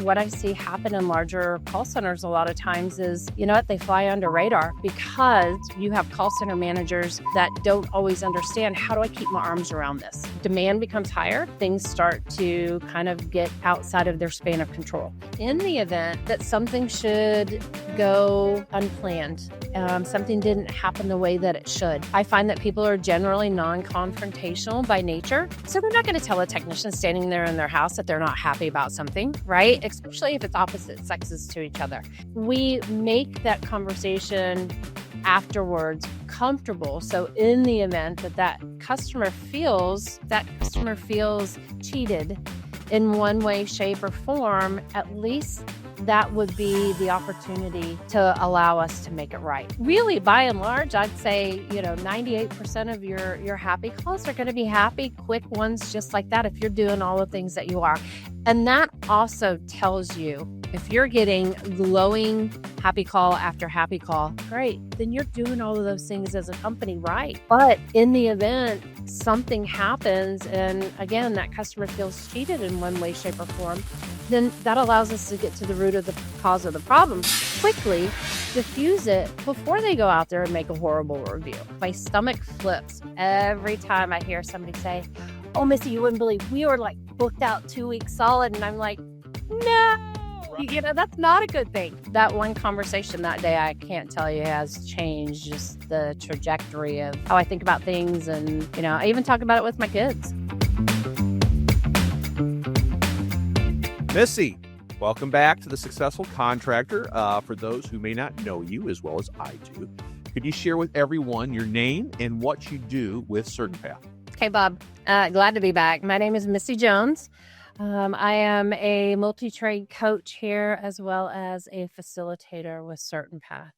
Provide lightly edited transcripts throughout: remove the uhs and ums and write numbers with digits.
what I see happen in larger call centers a lot of times is, you know what, they fly under radar because you have call center managers that don't always understand, how do I keep my arms around this? Demand becomes higher. Things start to kind of get outside of their span of control. In the event that something should go unplanned, something didn't happen the way that it should, I find that people are generally non-confrontational by nature. So they're not going to tell a technician standing there in their house that they're not happy about something, right? Especially if it's opposite sexes to each other. We make that conversation afterwards comfortable. So in the event that that customer feels cheated in one way, shape, or form, at least that would be the opportunity to allow us to make it right. Really, by and large, I'd say, 98% of your happy calls are going to be happy, quick ones just like that if you're doing all the things that you are. And that also tells you, if you're getting glowing happy call after happy call, great, then you're doing all of those things as a company right. But in the event something happens, and again, that customer feels cheated in one way, shape, or form, then that allows us to get to the root of the cause of the problem quickly, diffuse it before they go out there and make a horrible review. My stomach flips every time I hear somebody say, "Oh, Missy, you wouldn't believe we were like booked out 2 weeks solid." And I'm like, no, that's not a good thing. That one conversation that day, I can't tell you, has changed just the trajectory of how I think about things. And, I even talk about it with my kids. Missy, welcome back to the Successful Contractor. For those who may not know you as well as I do, could you share with everyone your name and what you do with CertainPath? Okay, Bob. Glad to be back. My name is Missy Jones. I am a multi-trade coach here as well as a facilitator with CertainPath.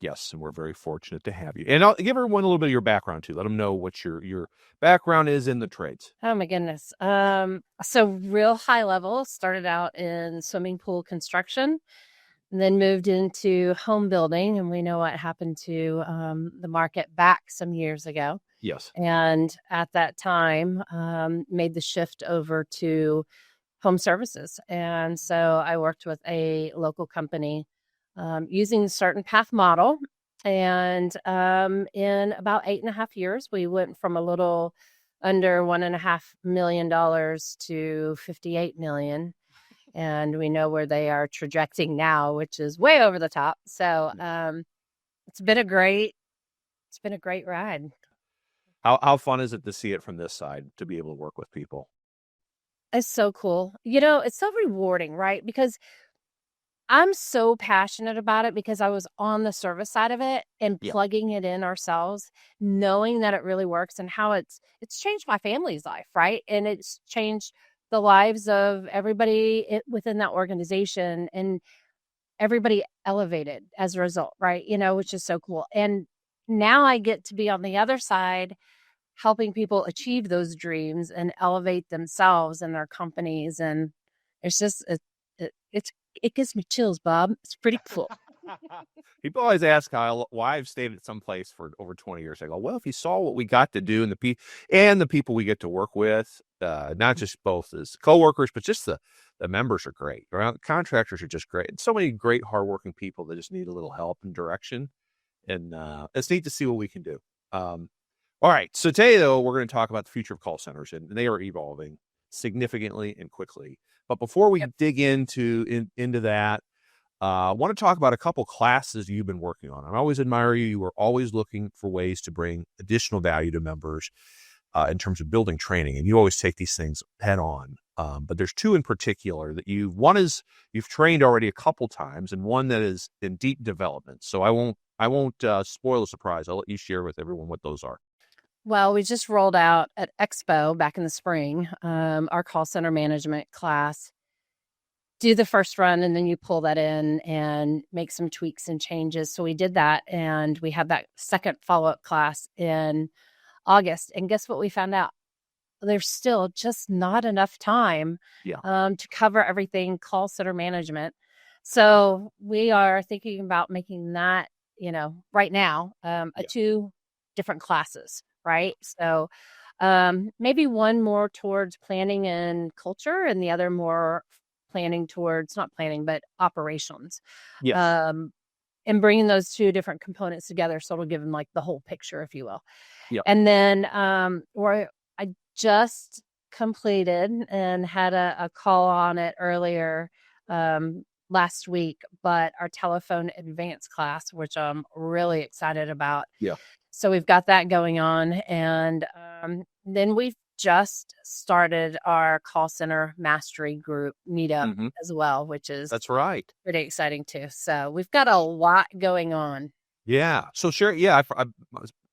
Yes, and we're very fortunate to have you. And I'll give everyone a little bit of your background too. Let them know what your background is in the trades. Oh my goodness. So real high level, started out in swimming pool construction, and then moved into home building. And we know what happened to the market back some years ago. Yes. And at that time, made the shift over to home services. And so I worked with a local company using the CertainPath model. And in about 8.5 years, we went from a little under $1.5 million to $58 million. And we know where they are trajecting now, which is way over the top. So it's been a great ride. How fun is it to see it from this side, to be able to work with people? It's so cool. It's so rewarding, right? Because I'm so passionate about it, because I was on the service side of it and plugging it in ourselves, knowing that it really works, and how it's changed my family's life, right? And it's changed the lives of everybody within that organization, and everybody elevated as a result, right? Which is so cool. And now I get to be on the other side, helping people achieve those dreams and elevate themselves and their companies. And it's just, it gives me chills, Bob. It's pretty cool. People always ask why I've stayed at some place for over 20 years. I go, well, if you saw what we got to do and the people we get to work with, not just both as coworkers, but just the members are great. Contractors are just great. And so many great, hardworking people that just need a little help and direction. And it's neat to see what we can do. All right. So today, though, we're going to talk about the future of call centers, and they are evolving significantly and quickly. But before we dig into that, I want to talk about a couple classes you've been working on. I always admire you. You are always looking for ways to bring additional value to members in terms of building training, and you always take these things head on. But there's two in particular that one is you've trained already a couple times, and one that is in deep development. So I won't spoil the surprise. I'll let you share with everyone what those are. Well, we just rolled out at Expo back in the spring, our call center management class. Do the first run, and then you pull that in and make some tweaks and changes. So we did that, and we had that second follow-up class in August. And guess what we found out? There's still just not enough time to cover everything call center management. So we are thinking about making that, right now, 2 different classes. Right. So maybe one more towards planning and culture, and the other more planning towards, not planning, but operations. Yes. And bringing those two different components together. So it'll give them like the whole picture, if you will. Yep. And then where I just completed and had a call on it earlier last week, but our telephone advanced class, which I'm really excited about. Yeah. So we've got that going on. And then we've just started our call center mastery group meetup as well, which is That's right. pretty exciting too. So we've got a lot going on. Yeah. So share. Yeah.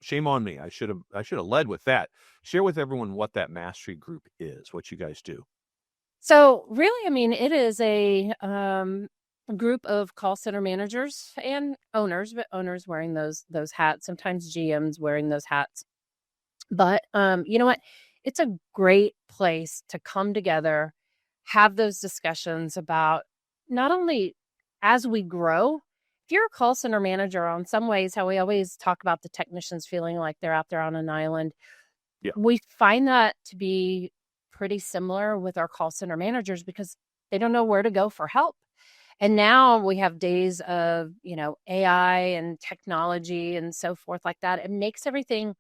Shame on me. I should have led with that. Share with everyone what that mastery group is, what you guys do. So really, I mean, it is a group of call center managers and owners, but owners wearing those hats, sometimes GMs wearing those hats. But you know what? It's a great place to come together, have those discussions about not only as we grow. If you're a call center manager, on some ways, how we always talk about the technicians feeling like they're out there on an island, we find that to be pretty similar with our call center managers because they don't know where to go for help. And now we have days of, AI and technology and so forth like that. It makes everything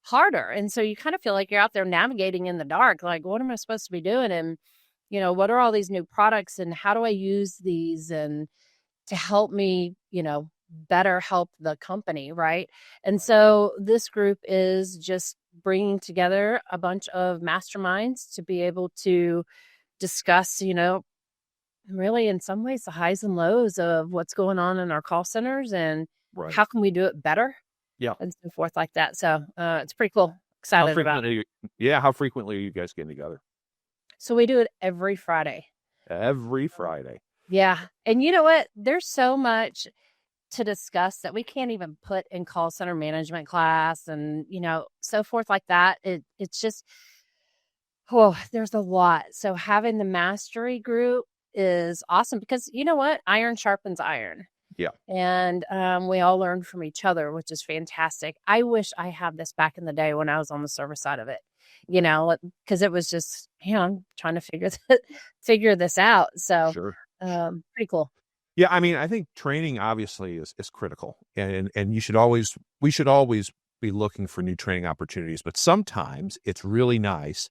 harder. And so you kind of feel like you're out there navigating in the dark. Like, what am I supposed to be doing? And, what are all these new products and how do I use these and to help me, better help the company. Right. And so this group is just bringing together a bunch of masterminds to be able to discuss, really in some ways the highs and lows of what's going on in our call centers and how can we do it better. Yeah. And so forth like that. So it's pretty cool. Excited about it. How frequently are you guys getting together? So we do it every Friday. Every Friday. Yeah. And you know what? There's so much to discuss that we can't even put in call center management class and, so forth like that. It's just, there's a lot. So having the mastery group is awesome because you know what? Iron sharpens iron. Yeah. And we all learn from each other, which is fantastic. I wish I had this back in the day when I was on the service side of it, because it was just, I'm trying to figure this out. So sure. Pretty cool. Yeah. I mean, I think training obviously is critical and we should always be looking for new training opportunities, but sometimes it's really nice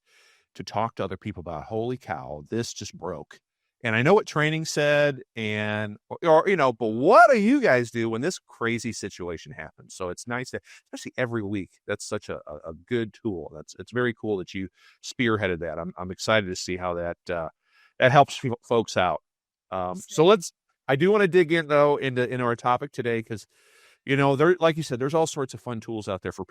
to talk to other people about, holy cow, this just broke. And I know what training said but what do you guys do when this crazy situation happens? So it's nice that, especially every week, that's such a good tool. It's very cool that you spearheaded that. I'm excited to see how that helps folks out. So I do want to dig in though into our topic today, because, there, like you said, there's all sorts of fun tools out there for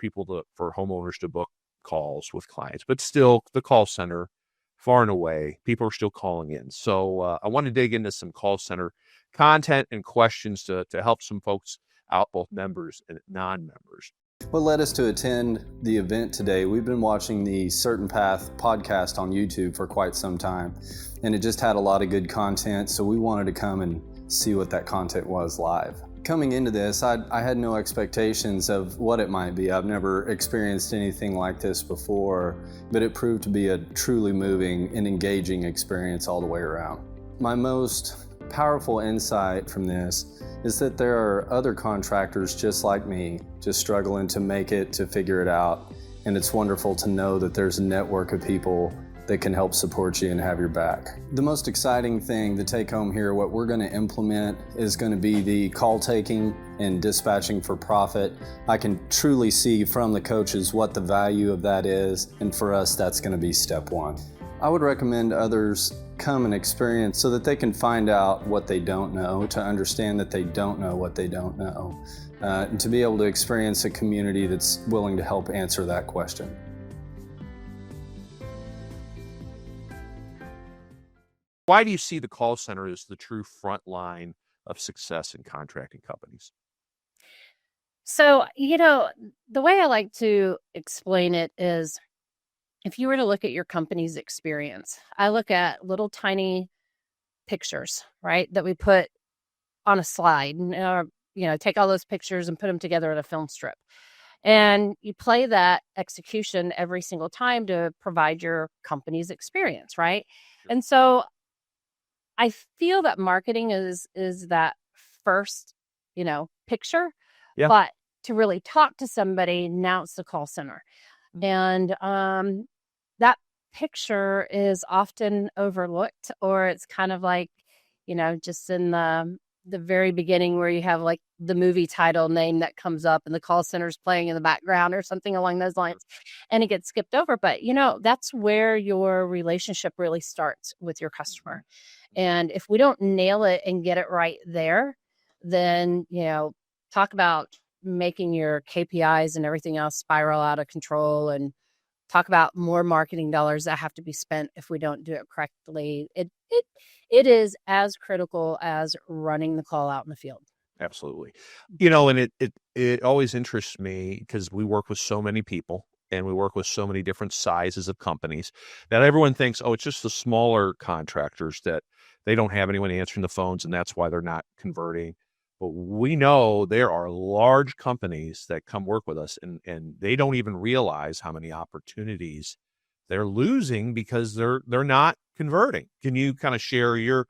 for homeowners to book calls with clients, but still the call center, far and away, people are still calling in. So I want to dig into some call center content and questions to help some folks out, both members and non-members. What led us to attend the event today? We've been watching the CertainPath podcast on YouTube for quite some time, and it just had a lot of good content, so we wanted to come and see what that content was live. Coming into this, I had no expectations of what it might be. I've never experienced anything like this before, but it proved to be a truly moving and engaging experience all the way around. My most powerful insight from this is that there are other contractors just like me, just struggling to make it, to figure it out, and it's wonderful to know that there's a network of people that can help support you and have your back. The most exciting thing to take home here, what we're going to implement, is going to be the call taking and dispatching for profit. I can truly see from the coaches what the value of that is, and for us, that's going to be step one. I would recommend others come and experience so that they can find out what they don't know, to understand that they don't know what they don't know, and to be able to experience a community that's willing to help answer that question. Why do you see the call center as the true front line of success in contracting companies? So, the way I like to explain it is, if you were to look at your company's experience, I look at little tiny pictures, right, that we put on a slide, and, take all those pictures and put them together in a film strip. And you play that execution every single time to provide your company's experience, right? And so I feel that marketing is that first, picture, Yeah. but to really talk to somebody, now it's the call center. And that picture is often overlooked, or it's kind of like, just in the very beginning where you have like the movie title name that comes up and the call center's playing in the background or something along those lines, and it gets skipped over. But that's where your relationship really starts with your customer. And if we don't nail it and get it right there, then talk about making your KPIs and everything else spiral out of control, and talk about more marketing dollars that have to be spent if we don't do it correctly. It is as critical as running the call out in the field. Absolutely. And it always interests me because we work with so many people and we work with so many different sizes of companies that everyone thinks, oh, it's just the smaller contractors that they don't have anyone answering the phones and that's why they're not converting. But we know there are large companies that come work with us and they don't even realize how many opportunities they're losing because they're not converting. Can you kind of share your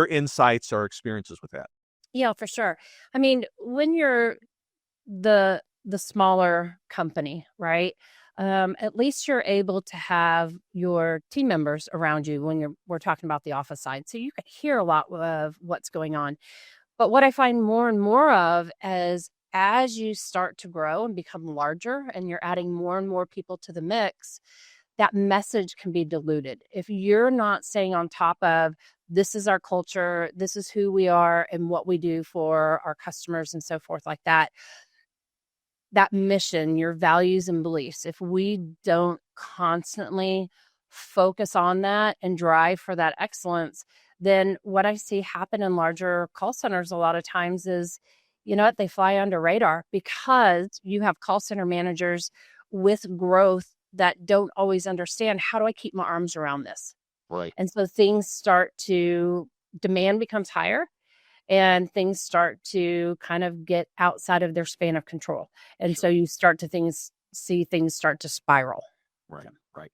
insights or experiences with that? Yeah, for sure. I mean, when you're the smaller company, right? At least you're able to have your team members around you when we're talking about the office side. So you can hear a lot of what's going on. But what I find more and more of is as you start to grow and become larger and you're adding more and more people to the mix, that message can be diluted. If you're not staying on top of this is our culture, this is who we are and what we do for our customers and so forth like that, that mission, your values and beliefs, if we don't constantly focus on that and drive for that excellence, then what I see happen in larger call centers a lot of times is, they fly under radar because you have call center managers with growth that don't always understand, how do I keep my arms around this? Right. And so demand becomes higher and things start to kind of get outside of their span of control. And so you start to see things start to spiral. Right. Right.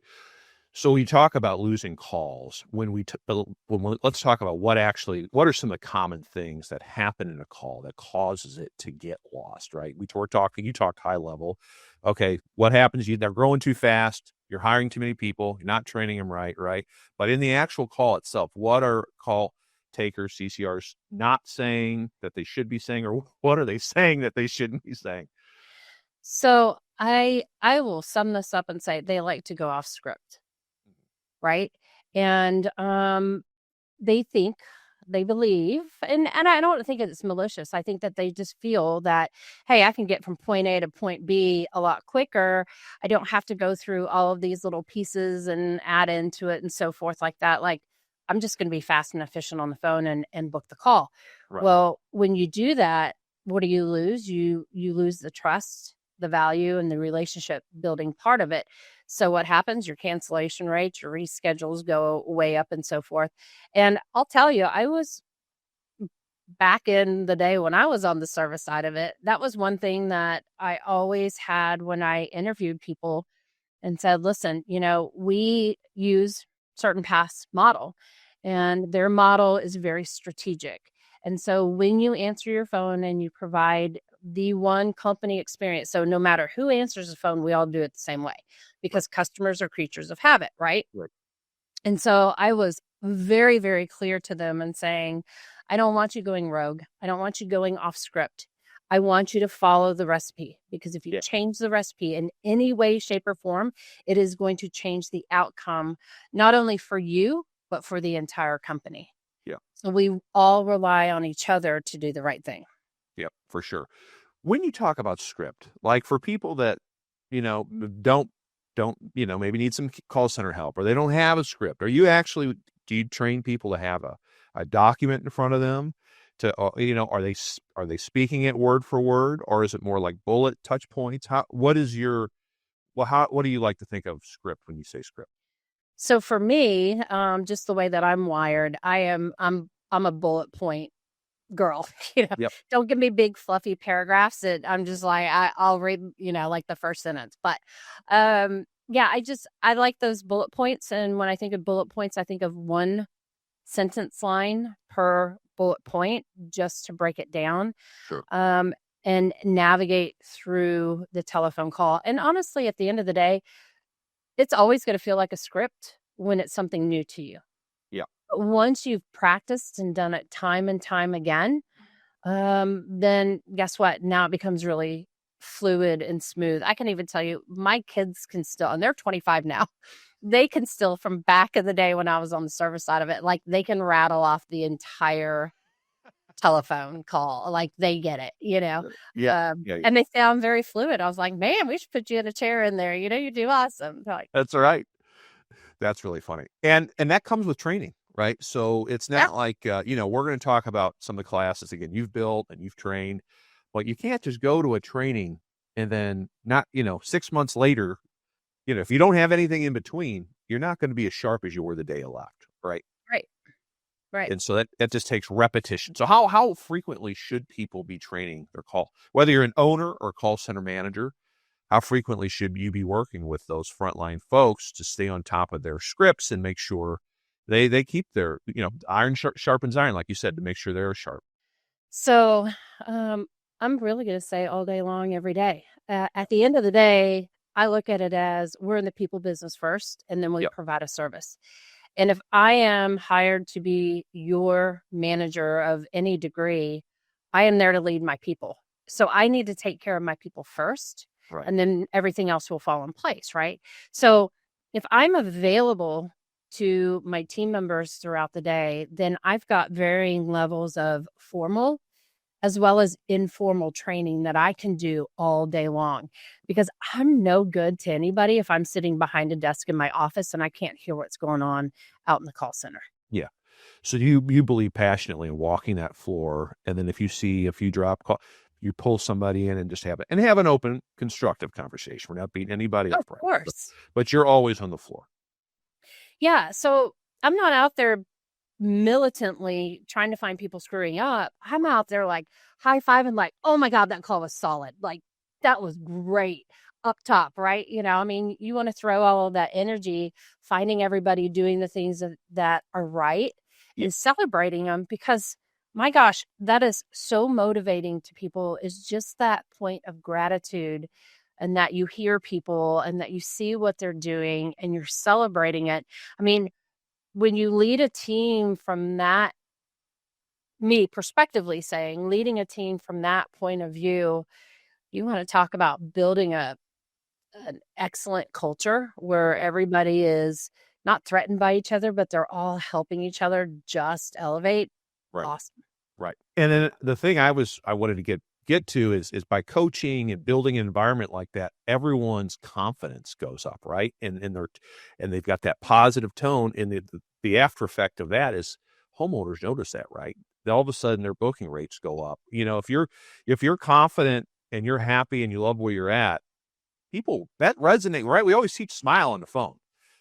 So we talk about losing calls let's talk about what are some of the common things that happen in a call that causes it to get lost, right? You talked high level. Okay. What happens? They're growing too fast. You're hiring too many people. You're not training them right. But in the actual call itself, what are call takers, CCRs not saying that they should be saying, or what are they saying that they shouldn't be saying? So I will sum this up and say they like to go off script. Right. And they believe, and I don't think it's malicious. I think that they just feel that, hey, I can get from point A to point B a lot quicker. I don't have to go through all of these little pieces and add into it and so forth like that. Like, I'm just going to be fast and efficient on the phone and book the call. Right. Well, when you do that, what do you lose? You lose the trust, the value, and the relationship building part of it. So what happens? Your cancellation rates, your reschedules go way up and so forth. And I'll tell you, I was back in the day when I was on the service side of it. That was one thing that I always had when I interviewed people and said, listen, we use CertainPath's model and their model is very strategic. And so when you answer your phone and you provide the one company experience, so no matter who answers the phone, we all do it the same way because customers are creatures of habit, right? Right. And so I was very, very clear to them and saying, I don't want you going rogue. I don't want you going off script. I want you to follow the recipe because if you change the recipe in any way, shape, or form, it is going to change the outcome, not only for you, but for the entire company. Yeah. So we all rely on each other to do the right thing. Yeah, for sure. When you talk about script, like for people that, don't, maybe need some call center help or they don't have a script, do you train people to have a document in front of them to, are they speaking it word for word or is it more like bullet touch points? What do you like to think of script when you say script? So for me, just the way that I'm wired, I'm a bullet point girl. Yep. Don't give me big fluffy paragraphs that I'm just like I'll read, like the first sentence. But I like those bullet points. And when I think of bullet points, I think of one sentence line per bullet point just to break it down. Sure. And navigate through the telephone call. And honestly, at the end of the day, it's always going to feel like a script when it's something new to you. Yeah. But once you've practiced and done it time and time again, then guess what? Now it becomes really fluid and smooth. I can even tell you, my kids can still, and they're 25 now, they can still, from back in the day when I was on the service side of it, like they can rattle off the entire telephone call. Like they get it, Yeah. and they sound very fluid. I was like, man, we should put you in a chair in there. You do awesome. They're like, That's right. That's really funny. And that comes with training, right? So it's not like, we're going to talk about some of the classes again, you've built and you've trained, but you can't just go to a training and then not, 6 months later, if you don't have anything in between, you're not going to be as sharp as you were the day you left, right? Right. And so that just takes repetition. So how frequently should people be training their call, whether you're an owner or call center manager? How frequently should you be working with those frontline folks to stay on top of their scripts and make sure they keep their, iron sharpens iron, like you said, to make sure they're sharp? So I'm really going to say all day long, every day. At the end of the day, I look at it as we're in the people business first, and then we Yep. provide a service. And if I am hired to be your manager of any degree, I am there to lead my people. So I need to take care of my people first, Right. and then everything else will fall in place, right? So if I'm available to my team members throughout the day, then I've got varying levels of formal as well as informal training that I can do all day long, because I'm no good to anybody if I'm sitting behind a desk in my office and I can't hear what's going on out in the call center. Yeah. So you believe passionately in walking that floor, and then if you see a few drop call, you pull somebody in and just have an open, constructive conversation. We're not beating anybody up, Of right? course. But you're always on the floor. Yeah. So I'm not out there militantly trying to find people screwing up. I'm out there like high-fiving, like, oh my God, that call was solid. Like, that was great up top, right? I mean, you want to throw all of that energy, finding everybody doing the things that are right Yeah. and celebrating them, because my gosh, that is so motivating to people, is just that point of gratitude, and that you hear people and that you see what they're doing and you're celebrating it. I mean, when you lead a team from that, me prospectively saying, leading a team from that point of view, you want to talk about building an excellent culture where everybody is not threatened by each other, but they're all helping each other just elevate. Right. Awesome. Right. And then the thing I wanted to get to is by coaching and building an environment like that, everyone's confidence goes up, right? And they've got that positive tone, and the after effect of that is homeowners notice that, right? All of a sudden their booking rates go up. If you're confident and you're happy and you love where you're at, people that resonate, right? We always teach smile on the phone.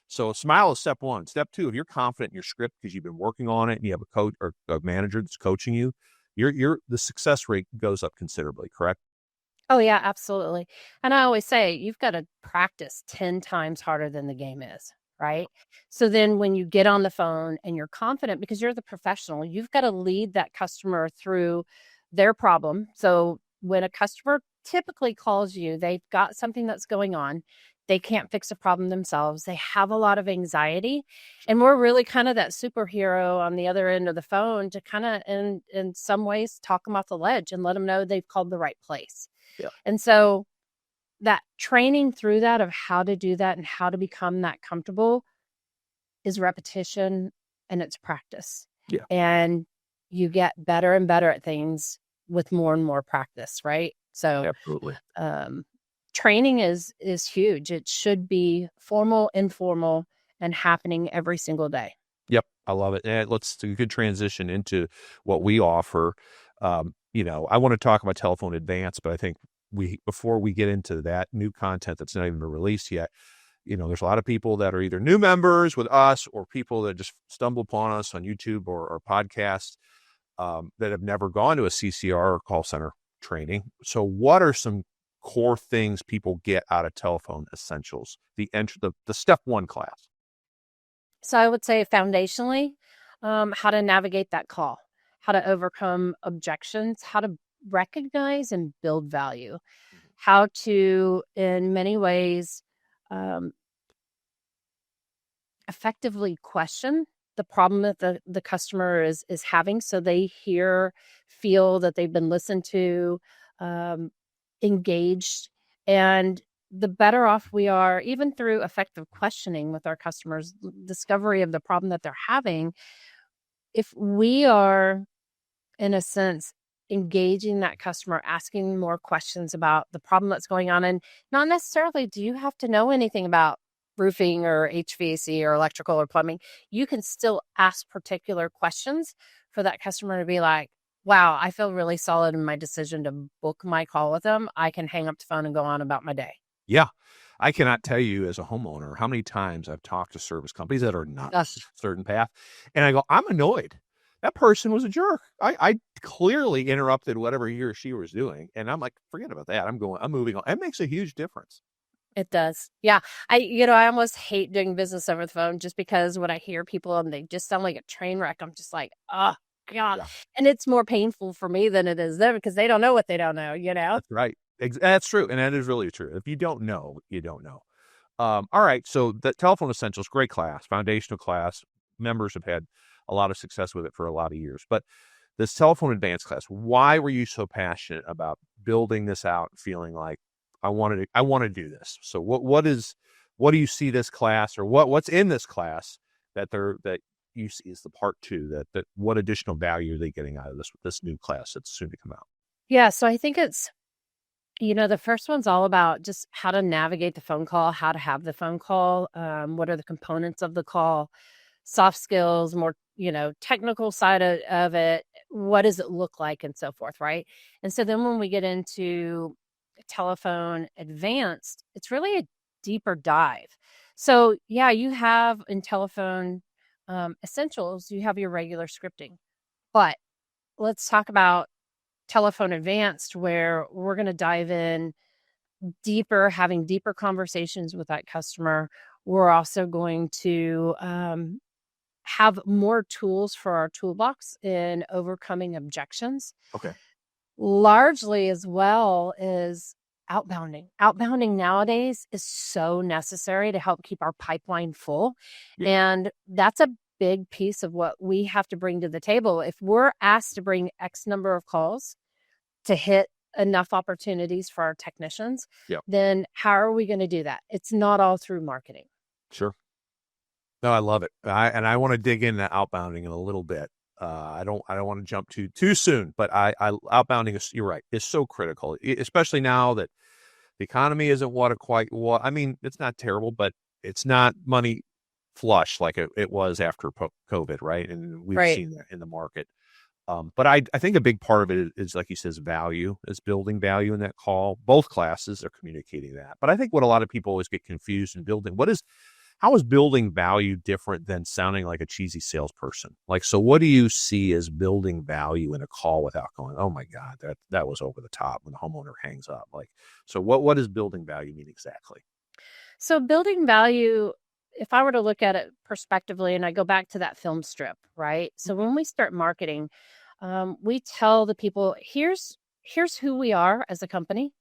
So smile is step one. Step two, if you're confident in your script because you've been working on it and you have a coach or a manager that's coaching you, the success rate goes up considerably, correct? Oh yeah, absolutely. And I always say, you've got to practice 10 times harder than the game is, right? So then when you get on the phone and you're confident because you're the professional, you've got to lead that customer through their problem. So when a customer typically calls you, they've got something that's going on. They can't fix a problem themselves. They have a lot of anxiety. And we're really kind of that superhero on the other end of the phone to kind of, in some ways, talk them off the ledge and let them know they've called the right place. Yeah. And so that training through that of how to do that and how to become that comfortable is repetition, and it's practice. Yeah. And you get better and better at things with more and more practice, right? So Absolutely. Training is huge. It should be formal, informal, and happening every single day. Yep. I love it. And let's do a good transition into what we offer. I want to talk about Telephone Advance, but I think before we get into that new content that's not even been released yet, there's a lot of people that are either new members with us or people that just stumble upon us on YouTube or podcasts that have never gone to a CCR or call center training. So what are some core things people get out of Telephone Essentials, the step one class? So I would say foundationally, how to navigate that call, how to overcome objections, how to recognize and build value, how to, in many ways, um, effectively question the problem that the customer is having, so they feel that they've been listened to, um, engaged, and the better off we are, even through effective questioning with our customers, discovery of the problem that they're having. If we are, in a sense, engaging that customer, asking more questions about the problem that's going on, and not necessarily do you have to know anything about roofing or HVAC or electrical or plumbing. You can still ask particular questions for that customer to be like, wow, I feel really solid in my decision to book my call with them. I can hang up the phone and go on about my day. Yeah. I cannot tell you as a homeowner how many times I've talked to service companies that are not CertainPath, and I go, I'm annoyed. That person was a jerk. I clearly interrupted whatever he or she was doing, and I'm like, forget about that. I'm moving on. It makes a huge difference. It does. Yeah. I almost hate doing business over the phone just because when I hear people and they just sound like a train wreck, I'm just like, oh, God. Yeah. And it's more painful for me than it is them because they don't know what they don't know, That's right. That's true. And that is really true. If you don't know, you don't know. All right. So the Telephone Essentials, great class, foundational class. Members have had a lot of success with it for a lot of years. But this Telephone Advanced class, why were you so passionate about building this out and feeling like I want to do this? So what do you see this class, or what's in this class that you see as the part two, that what additional value are they getting out of this new class that's soon to come out? Yeah. So I think it's, the first one's all about just how to navigate the phone call, how to have the phone call, what are the components of the call, soft skills, more, technical side of it, what does it look like, and so forth, right? And so then when we get into Telephone Advanced, it's really a deeper dive. So yeah, you have in Telephone Essentials, you have your regular scripting, but let's talk about Telephone Advanced, where we're going to dive in deeper, having deeper conversations with that customer. We're also going to have more tools for our toolbox in overcoming objections. Okay. Largely as well as outbounding. Outbounding nowadays is so necessary to help keep our pipeline full. Yeah. And that's a big piece of what we have to bring to the table. If we're asked to bring X number of calls to hit enough opportunities for our technicians, then how are we going to do that? It's not all through marketing. Sure. No, I love it. I want to dig into outbounding in a little bit. I don't want to jump too soon, but outbounding is, you're right, is so critical, especially now that the economy isn't I mean, it's not terrible, but it's not money flush like it was after COVID, right? And we've seen that in the market. But I think a big part of it is, like you said, is building value in that call. Both classes are communicating that. But I think what a lot of people always get confused in building, how is building value different than sounding like a cheesy salesperson? Like, so what do you see as building value in a call without going, oh my God, that was over the top when the homeowner hangs up? Like, so what does building value mean exactly? So building value, if I were to look at it prospectively, and I go back to that film strip, right? So when we start marketing, we tell the people, here's who we are as a company.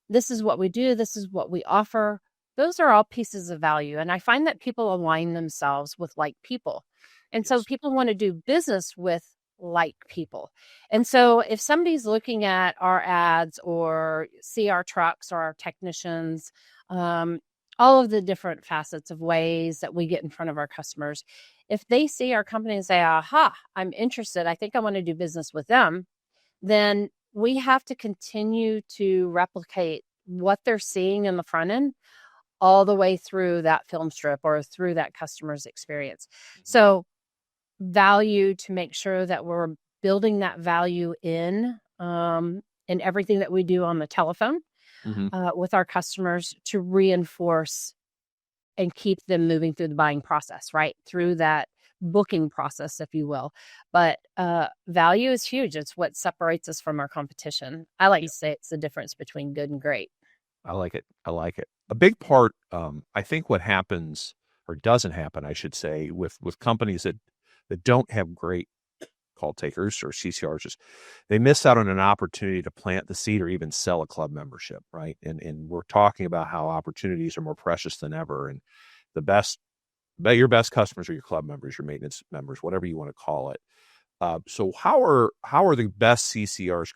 This is what we do. This is what we offer. Those are all pieces of value. And I find that people align themselves with like people. And so people want to do business with like people. And so if somebody's looking at our ads or see our trucks or our technicians, all of the different facets of ways that we get in front of our customers, if they see our company and say, aha, I'm interested, I think I want to do business with them, then we have to continue to replicate what they're seeing in the front end all the way through that film strip or through that customer's experience. So value, to make sure that we're building that value in everything that we do on the telephone with our customers, to reinforce and keep them moving through the buying process, right? Through that booking process, if you will. But value is huge. It's what separates us from our competition. I like to say it's the difference between good and great. I like it. A big part, I think what happens, or doesn't happen, I should say, with companies that that don't have great call takers or CCRs, just they miss out on an opportunity to plant the seed or even sell a club membership, right? And we're talking about how opportunities are more precious than ever, and your best customers are your club members, your maintenance members, whatever you want to call it. So how are the best CCRs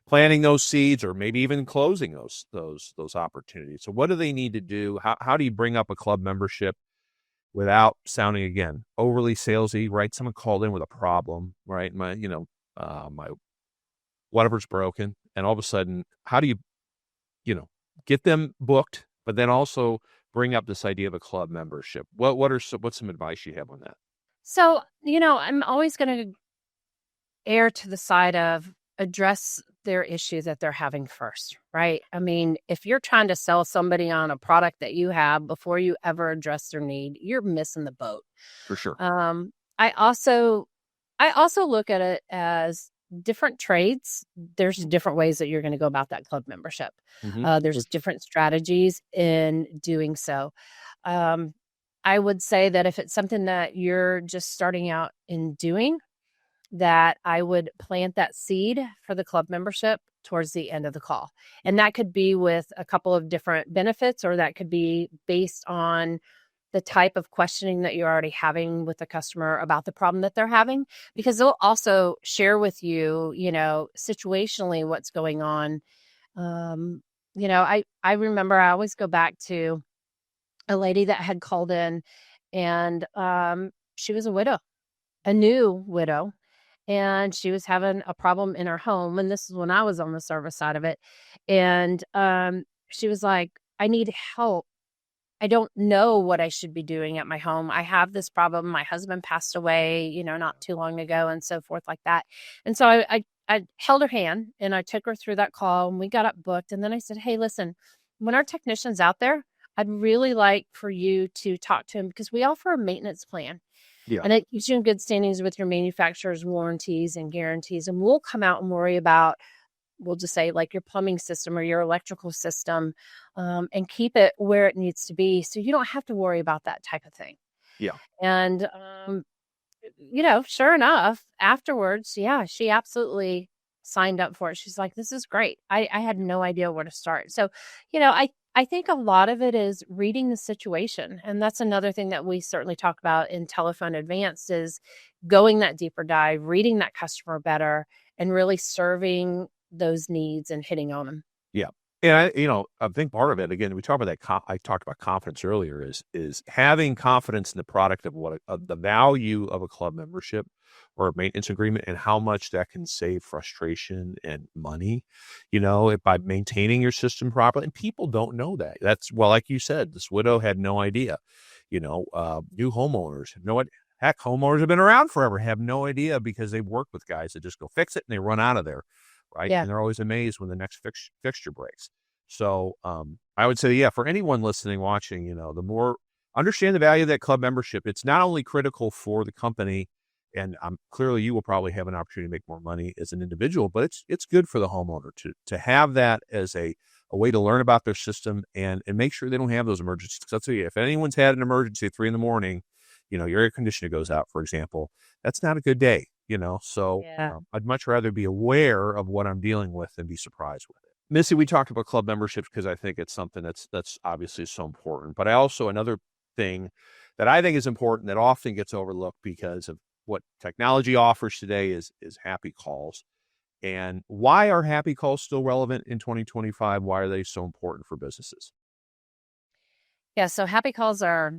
planting those seeds, or maybe even closing those opportunities? So what do they need to do? How do you bring up a club membership without sounding, again, overly salesy, right? Someone called in with a problem, right? My whatever's broken, and all of a sudden, how do you get them booked, but then also bring up this idea of a club membership? What's some advice you have on that? So, I'm always going to err to the side of address their issue that they're having first, right? I mean, if you're trying to sell somebody on a product that you have before you ever address their need, you're missing the boat. For sure. I also look at it as different trades. There's different ways that you're going to go about that club membership. There's different strategies in doing so. I would say that if it's something that you're just starting out in doing, that I would plant that seed for the club membership towards the end of the call. And that could be with a couple of different benefits, or that could be based on the type of questioning that you're already having with the customer about the problem that they're having, because they'll also share with you, situationally what's going on. I remember I always go back to a lady that had called in, and she was a new widow, and she was having a problem in her home. And this is when I was on the service side of it. And she was like, I need help. I don't know what I should be doing at my home. I have this problem. My husband passed away, not too long ago, and so forth like that. And so I held her hand and I took her through that call, and we got up booked. And then I said, hey, listen, when our technician's out there, I'd really like for you to talk to him, because we offer a maintenance plan. Yeah. And it keeps you in good standings with your manufacturer's warranties and guarantees. And we'll come out and worry about, we'll just say, like, your plumbing system or your electrical system, and keep it where it needs to be, so you don't have to worry about that type of thing. Yeah. And, sure enough, afterwards, yeah, she absolutely signed up for it. She's like, this is great. I had no idea where to start. So, I think a lot of it is reading the situation. And that's another thing that we certainly talk about in Telephone Advanced, is going that deeper dive, reading that customer better, and really serving those needs and hitting on them. Yeah. And I think part of it, again, we talked about that. I talked about confidence earlier, is having confidence in the product of the value of a club membership or a maintenance agreement, and how much that can save frustration and money, by maintaining your system properly. And people don't know that. Like you said, this widow had no idea. New homeowners have no idea. Heck, homeowners have been around forever, have no idea, because they've worked with guys that just go fix it and they run out of there. Right. Yeah. And they're always amazed when the next fixture breaks. So I would say, yeah, for anyone listening, watching, the more understand the value of that club membership. It's not only critical for the company, and clearly you will probably have an opportunity to make more money as an individual, but it's good for the homeowner to have that as a way to learn about their system and make sure they don't have those emergencies. Because I'll tell you, if anyone's had an emergency at 3 a.m, your air conditioner goes out, for example, that's not a good day. So Yeah. I'd much rather be aware of what I'm dealing with than be surprised with it. Missy, we talked about club memberships because I think it's something that's obviously so important. But another thing that I think is important that often gets overlooked because of what technology offers today is happy calls. And why are happy calls still relevant in 2025? Why are they so important for businesses? Yeah. So happy calls are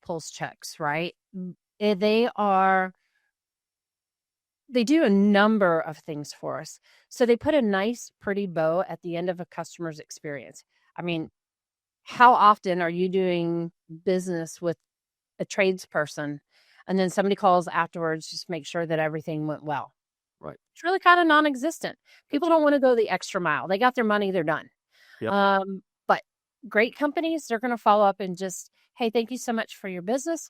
pulse checks, right? They do a number of things for us. So they put a nice, pretty bow at the end of a customer's experience. I mean, how often are you doing business with a tradesperson and then somebody calls afterwards just to make sure that everything went well? Right. It's really kind of non-existent. People don't want to go the extra mile. They got their money, they're done. Yep. But great companies, they're going to follow up and just, hey, thank you so much for your business.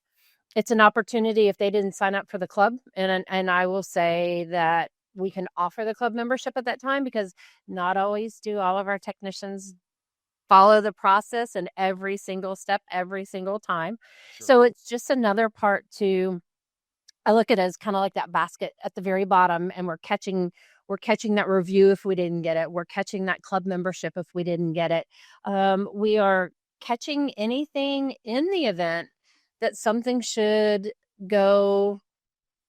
It's an opportunity if they didn't sign up for the club. And I will say that we can offer the club membership at that time, because not always do all of our technicians follow the process and every single step, every single time. Sure. So it's just another part to I look at it as kind of like that basket at the very bottom, and we're catching that review if we didn't get it. We're catching that club membership if we didn't get it. We are catching anything in the event that something should go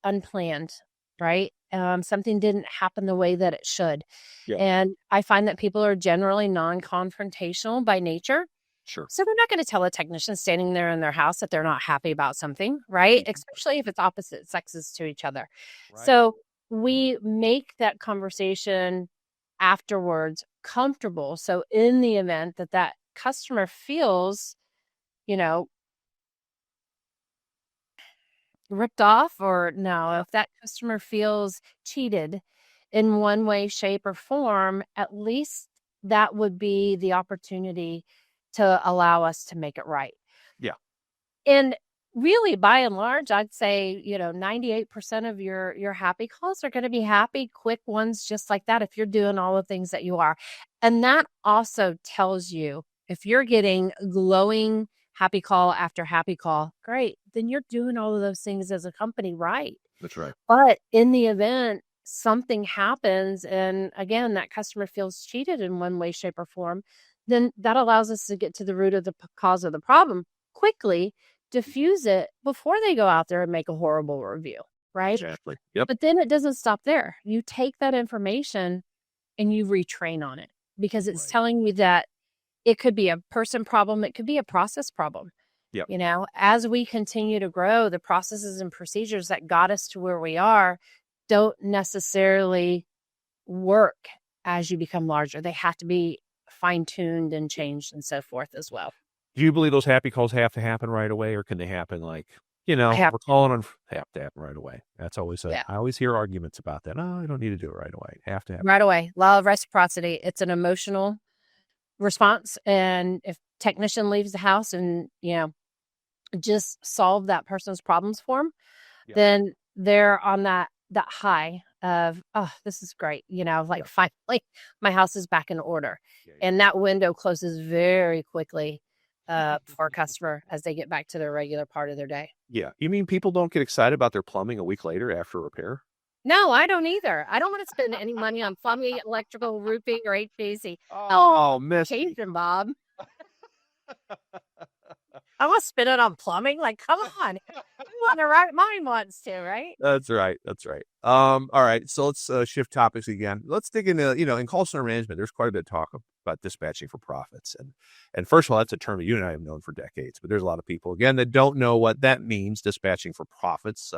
unplanned, right? Something didn't happen the way that it should. Yeah. And I find that people are generally non-confrontational by nature. Sure. So they're not going to tell a technician standing there in their house that they're not happy about something, right? Especially if it's opposite sexes to each other. Right. So we make that conversation afterwards comfortable. So in the event that that customer feels, ripped off, or no, if that customer feels cheated in one way, shape, or form, at least that would be the opportunity to allow us to make it right. Yeah. And really, by and large, I'd say, 98% of your happy calls are going to be happy, quick ones, just like that, if you're doing all the things that you are. And that also tells you if you're getting glowing happy call after happy call, great, then you're doing all of those things as a company right. That's right. But in the event something happens, and again, that customer feels cheated in one way, shape, or form, then that allows us to get to the root of the cause of the problem quickly, diffuse it before they go out there and make a horrible review, right? Exactly. Yep. But then it doesn't stop there. You take that information and you retrain on it, because it's Right. telling you that it could be a person problem. It could be a process problem. Yep. As we continue to grow, the processes and procedures that got us to where we are don't necessarily work as you become larger. They have to be fine-tuned and changed and so forth as well. Do you believe those happy calls have to happen right away, or can they happen we're calling on have to happen right away? That's always I always hear arguments about that. No, I don't need to do it right away. Have to happen right away. Law of reciprocity. It's an emotional response. And if technician leaves the house and, just solve that person's problems for them, then they're on that high of, oh, this is great. Finally my house is back in order. And that window closes very quickly for a customer as they get back to their regular part of their day. Yeah. You mean people don't get excited about their plumbing a week later after repair? No, I don't either. I don't want to spend any money on plumbing, electrical, roofing, or HVAC. Oh, Missy. Jason, Bob. I want to spend it on plumbing. Like, come on. On the right mind wants to, right? That's right. All right. So let's shift topics again. Let's dig into, in call center management, there's quite a bit of talk about dispatching for profits. And first of all, that's a term that you and I have known for decades, but there's a lot of people, again, that don't know what that means, dispatching for profits.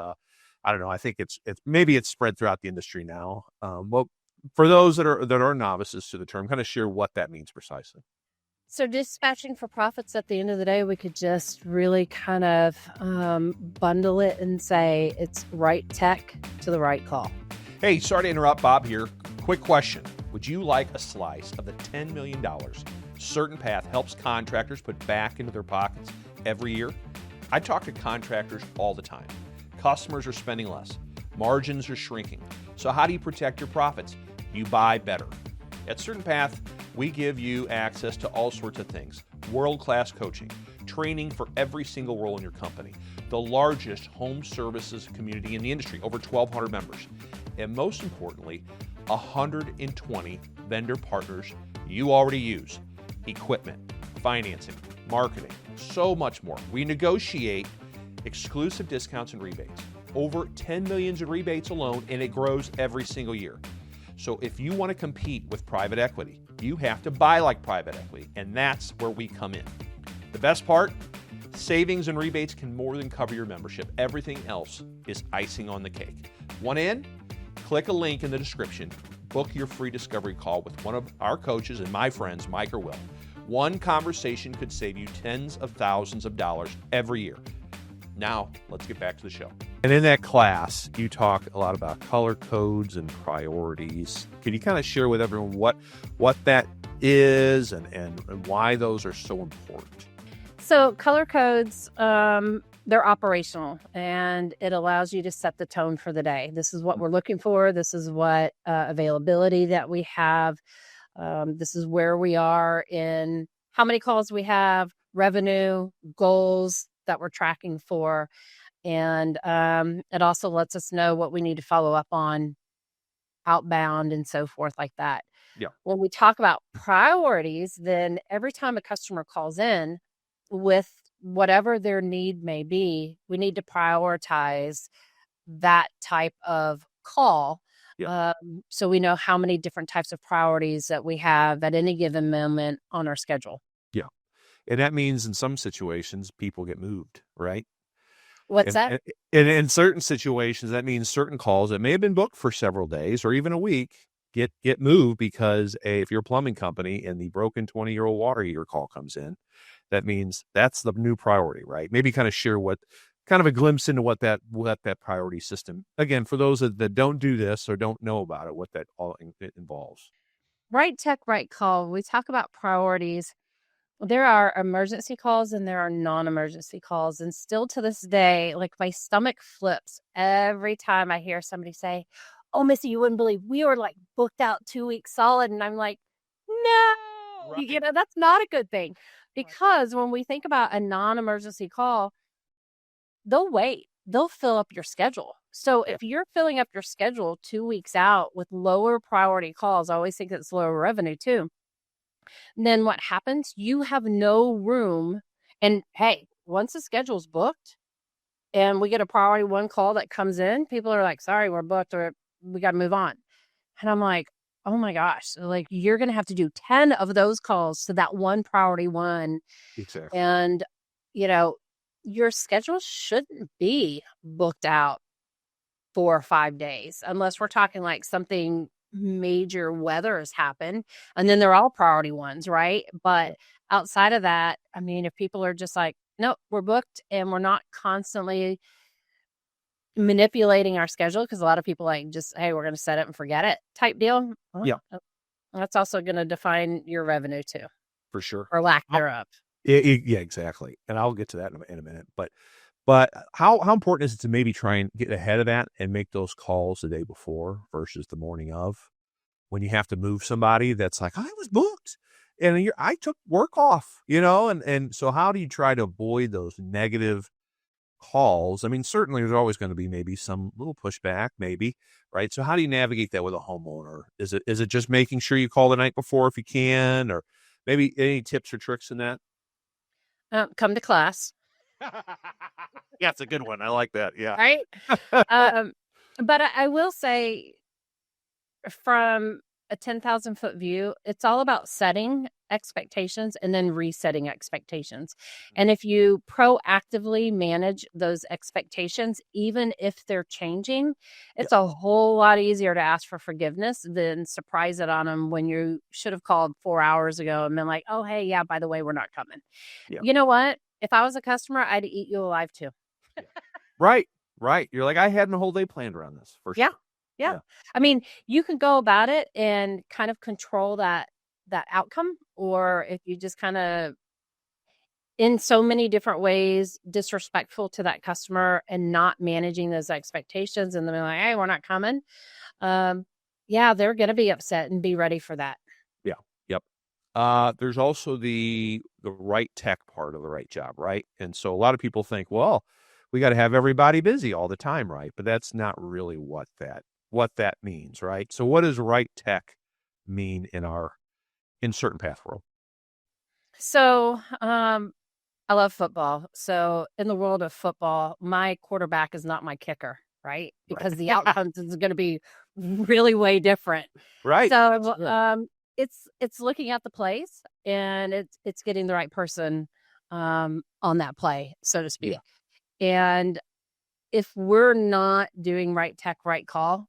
I don't know. I think it's maybe it's spread throughout the industry now. Well, for those that are novices to the term, kind of share what that means precisely. So dispatching for profits, at the end of the day, we could just really kind of bundle it and say it's right tech to the right call. Hey, sorry to interrupt, Bob here. Quick question. Would you like a slice of the $10 million CertainPath helps contractors put back into their pockets every year? I talk to contractors all the time. Customers are spending less. Margins are shrinking. So how do you protect your profits? You buy better. At CertainPath, we give you access to all sorts of things. World-class coaching, training for every single role in your company, the largest home services community in the industry, over 1,200 members, and most importantly, 120 vendor partners you already use, equipment, financing, marketing, so much more. We negotiate exclusive discounts and rebates, over 10 million in rebates alone, and it grows every single year. So if you want to compete with private equity, you have to buy like private equity, and that's where we come in. The best part, savings and rebates can more than cover your membership. Everything else is icing on the cake. Want in? Click a link in the description. Book your free discovery call with one of our coaches and my friends, Mike or Will. One conversation could save you tens of thousands of dollars every year. Now, let's get back to the show. And in that class, you talk a lot about color codes and priorities. Can you kind of share with everyone what that is and why those are so important? So color codes, they're operational, and it allows you to set the tone for the day. This is what we're looking for. This is what availability that we have. This is where we are in how many calls we have, revenue, goals that we're tracking for. And it also lets us know what we need to follow up on outbound and so forth like that. Yeah. When we talk about priorities, then every time a customer calls in with whatever their need may be, we need to prioritize that type of call. Yeah. So we know how many different types of priorities that we have at any given moment on our schedule. Yeah. And that means in some situations, people get moved, right? What's that? And in certain situations, that means certain calls that may have been booked for several days or even a week get moved because if you're a plumbing company and the broken 20-year-old water heater call comes in, that means that's the new priority, right? Maybe kind of share kind of a glimpse into what that priority system, again, for those that don't do this or don't know about it, what that all involves. Right tech, right call. We talk about priorities. There are emergency calls and there are non-emergency calls. And still to this day, like my stomach flips every time I hear somebody say, "Oh, Missy, you wouldn't believe we were like booked out 2 weeks solid." And I'm like, no, Right. that's not a good thing. Because when we think about a non-emergency call, they'll wait. They'll fill up your schedule. So Yeah. if you're filling up your schedule 2 weeks out with lower priority calls, I always think it's lower revenue too. Then what happens? You have no room. And hey, once the schedule's booked and we get a priority one call that comes in, people are like, "Sorry, we're booked," or "We got to move on." And I'm like, oh my gosh, so like you're going to have to do 10 of those calls to that one priority one. Exactly. And, your schedule shouldn't be booked out 4 or 5 days unless we're talking like something major weather has happened. And then they're all priority ones, right? But outside of that, I mean, if people are just like, "Nope, we're booked," and we're not constantly manipulating our schedule, because a lot of people like just, "Hey, we're going to set it and forget it" type deal. Well, Yeah. That's also going to define your revenue too, For sure. or lack thereof. Yeah, exactly. And I'll get to that in a minute. But how important is it to maybe try and get ahead of that and make those calls the day before versus the morning of, when you have to move somebody that's like, "I was booked and I took work off," and so how do you try to avoid those negative calls? I mean, certainly there's always going to be maybe some little pushback, maybe, right? So how do you navigate that with a homeowner? Is it just making sure you call the night before if you can, or maybe any tips or tricks in that? Come to class, Yeah, it's a good one. I like that. Yeah. right? But I will say, from a 10,000-foot view, it's all about setting expectations and then resetting expectations. And if you proactively manage those expectations, even if they're changing, it's a whole lot easier to ask for forgiveness than surprise it on them when you should have called 4 hours ago and been like, "Oh, hey, yeah, by the way, we're not coming." Yeah. You know what? If I was a customer, I'd eat you alive too. Right. You're like, I had my whole day planned around this, for sure. Yeah. I mean, you can go about it and kind of control that outcome, or if you just kind of, in so many different ways, disrespectful to that customer and not managing those expectations, and then they're like, "Hey, we're not coming." They're going to be upset, and be ready for that. Yeah. Yep. There's also the right tech part of the right job, right? And so a lot of people think, well, we got to have everybody busy all the time, right? But that's not really what that means, right? So what does right tech mean in CertainPath world? So, I love football. So in the world of football, my quarterback is not my kicker, right? Because the outcomes is going to be really way different. Right. So it's looking at the plays, and it's getting the right person on that play, so to speak. And if we're not doing right tech, right call,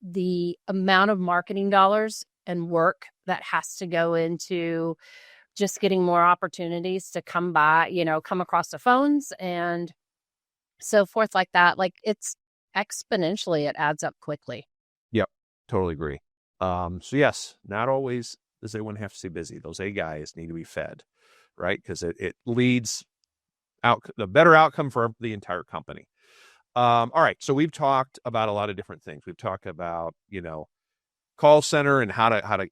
the amount of marketing dollars and work that has to go into just getting more opportunities to come across the phones and so forth like that, like it's exponentially, it adds up quickly. Yep. Totally agree. So yes, not always does everyone have to stay busy. Those A guys need to be fed, right? Because it leads out the better outcome for the entire company. All right. So we've talked about a lot of different things. We've talked about, call center and how to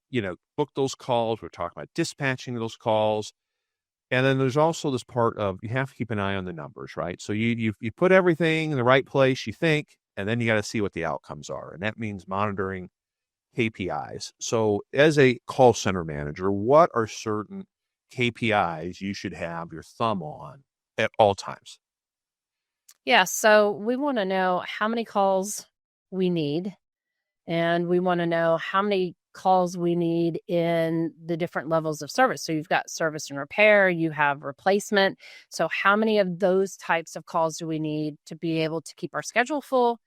book those calls. We're talking about dispatching those calls. And then there's also this part of you have to keep an eye on the numbers, right? So you put everything in the right place, you think, and then you got to see what the outcomes are. And that means monitoring KPIs. So as a call center manager, what are certain KPIs you should have your thumb on at all times? Yeah, so we want to know how many calls we need, and we want to know how many calls we need in the different levels of service. So you've got service and repair, you have replacement. So how many of those types of calls do we need to be able to keep our schedule full,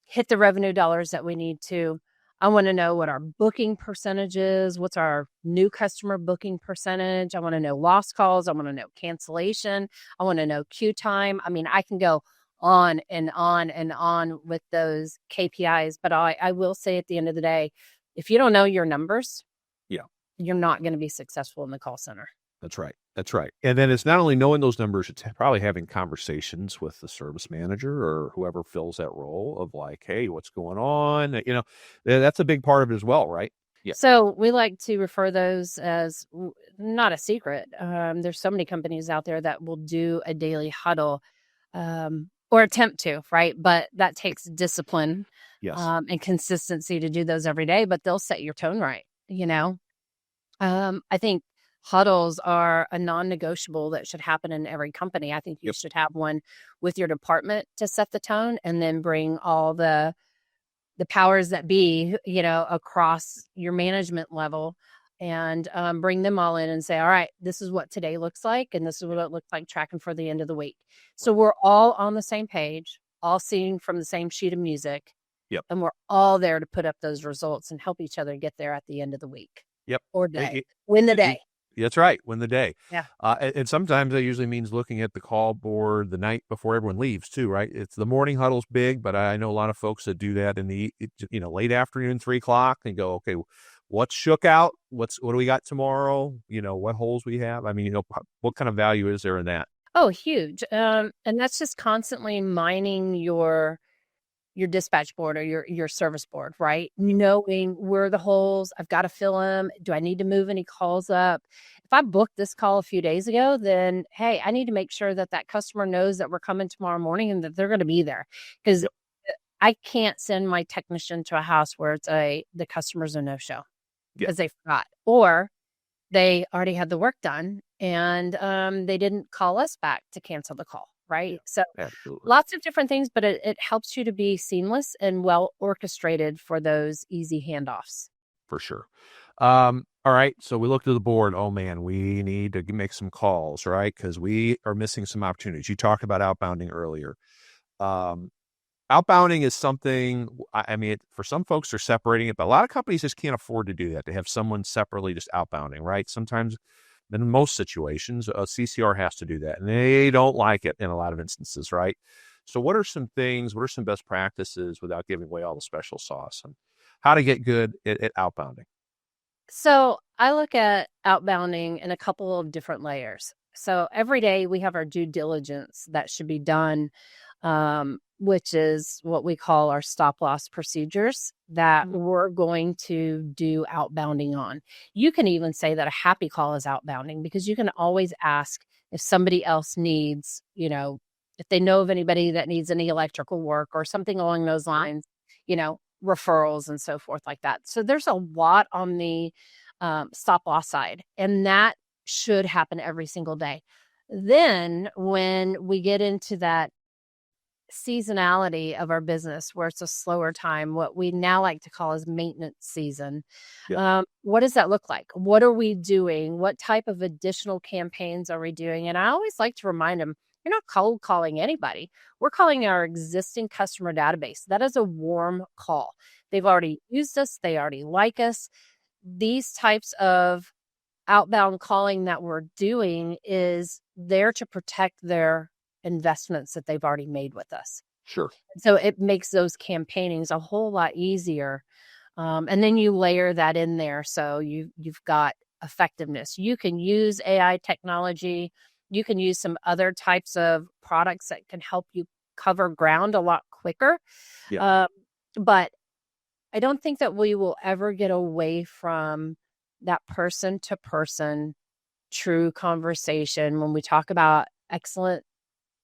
hit the revenue dollars that we need to? I want to know what our booking percentage is. What's our new customer booking percentage? I want to know lost calls. I want to know cancellation. I want to know queue time. I mean, I can go on and on and on with those KPIs, but I will say at the end of the day, if you don't know your numbers, Yeah. you're not going to be successful in the call center. That's right. That's right. And then it's not only knowing those numbers, it's probably having conversations with the service manager or whoever fills that role of like, hey, what's going on? That's a big part of it as well, right? Yeah. So we like to refer those as not a secret. There's so many companies out there that will do a daily huddle or attempt to, right? But that takes discipline Yes. And consistency to do those every day, but they'll set your tone right, I think huddles are a non-negotiable that should happen in every company. I think you should have one with your department to set the tone and then bring all the powers that be, across your management level and bring them all in and say, all right, this is what today looks like. And this is what it looks like tracking for the end of the week. So we're all on the same page, all singing from the same sheet of music. Yep. And we're all there to put up those results and help each other get there at the end of the week. Yep. Or day. Win the day. That's right. Win the day. Yeah. And sometimes that usually means looking at the call board the night before everyone leaves too, right? It's the morning huddle's big, but I know a lot of folks that do that in the, late afternoon, 3:00 and go, okay, what's shook out? What do we got tomorrow? What holes we have? I mean, what kind of value is there in that? Oh, huge. And that's just constantly mining your dispatch board or your service board, right? Knowing where the holes, I've got to fill them. Do I need to move any calls up? If I booked this call a few days ago, then, hey, I need to make sure that customer knows that we're coming tomorrow morning and that they're going to be there. Because I can't send my technician to a house where the customer's a no-show because they forgot. Or they already had the work done and they didn't call us back to cancel the call. Right. So Absolutely. Lots of different things, but it helps you to be seamless and well orchestrated for those easy handoffs. For sure. All right. So we looked at the board. Oh man, we need to make some calls, right? Because we are missing some opportunities. You talked about outbounding earlier. Outbounding is something, I mean, for some folks they're separating it, but a lot of companies just can't afford to do that, to have someone separately just outbounding, right? Sometimes, in most situations, a CCR has to do that, and they don't like it in a lot of instances, right? So what are some best practices without giving away all the special sauce, and how to get good at outbounding? So I look at outbounding in a couple of different layers. So every day we have our due diligence that should be done, which is what we call our stop loss procedures that we're going to do outbounding on. You can even say that a happy call is outbounding because you can always ask if somebody else needs, if they know of anybody that needs any electrical work or something along those lines, referrals and so forth like that. So there's a lot on the stop loss side, and that should happen every single day. Then when we get into that seasonality of our business where it's a slower time, what we now like to call is maintenance season. What does that look like? What are we doing? What type of additional campaigns are we doing? And I always like to remind them, you're not cold calling anybody. We're calling our existing customer database. That is a warm call. They've already used us. They already like us. These types of outbound calling that we're doing is there to protect their investments that they've already made with us. Sure. So it makes those campaignings a whole lot easier. And then you layer that in there. So you've got effectiveness. You can use AI technology. You can use some other types of products that can help you cover ground a lot quicker. But I don't think that we will ever get away from that person to person true conversation, when we talk about excellent,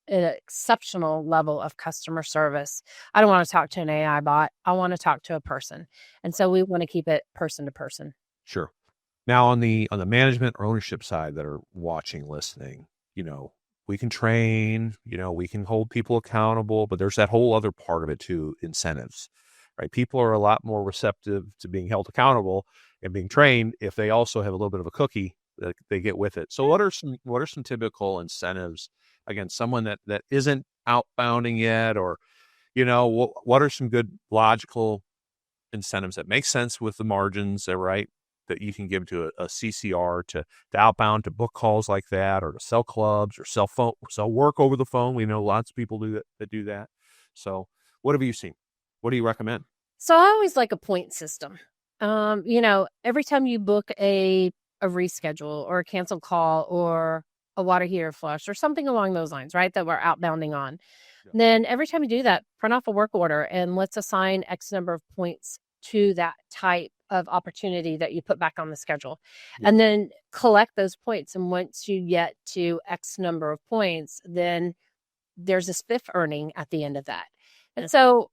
an exceptional level of customer service, I don't want to talk to an AI bot. I want to talk to a person. And so we want to keep it person to person. Sure. Now on the management or ownership side that are watching, listening, we can train, we can hold people accountable, but there's that whole other part of it too, incentives, right? People are a lot more receptive to being held accountable and being trained if they also have a little bit of a cookie that they get with it. So what are some typical incentives? Again, someone that isn't outbounding yet, or, what are some good logical incentives that make sense with the margins, right? That you can give to a CCR to outbound, to book calls like that, or to sell clubs or sell work over the phone. We know lots of people that do that. So what have you seen? What do you recommend? So I always like a point system. Every time you book a reschedule or a canceled call or a water heater flush or something along those lines, right, that we're outbounding on, then every time you do that, print off a work order and let's assign X number of points to that type of opportunity that you put back on the schedule, and then collect those points. And once you get to X number of points, then there's a spiff earning at the end of that. And so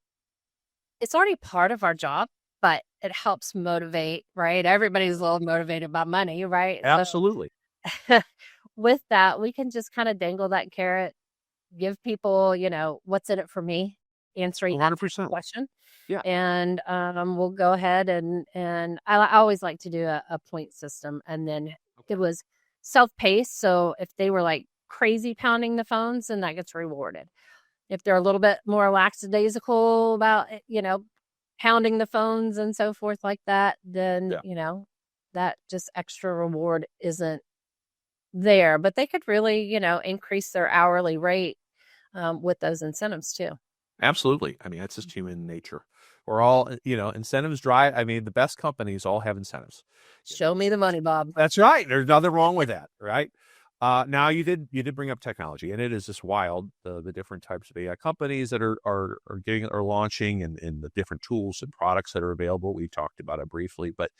it's already part of our job, but it helps motivate, right? Everybody's a little motivated by money, right? Absolutely. So with that, we can just kind of dangle that carrot, give people, what's in it for me, answering 100% question. Yeah. And we'll go ahead and I always like to do a point system, and then it was self-paced. So if they were like crazy pounding the phones, then that gets rewarded. If they're a little bit more lackadaisical about, pounding the phones and so forth like that, then, that just extra reward isn't there. But they could really, increase their hourly rate with those incentives too. Absolutely. I mean, that's just human nature. We're all, incentives drive. I mean, the best companies all have incentives. Show me the money, Bob. That's right. There's nothing wrong with that, right? Now you did bring up technology, and it is just wild, the different types of AI companies that are launching, and the different tools and products that are available. We talked about it briefly, but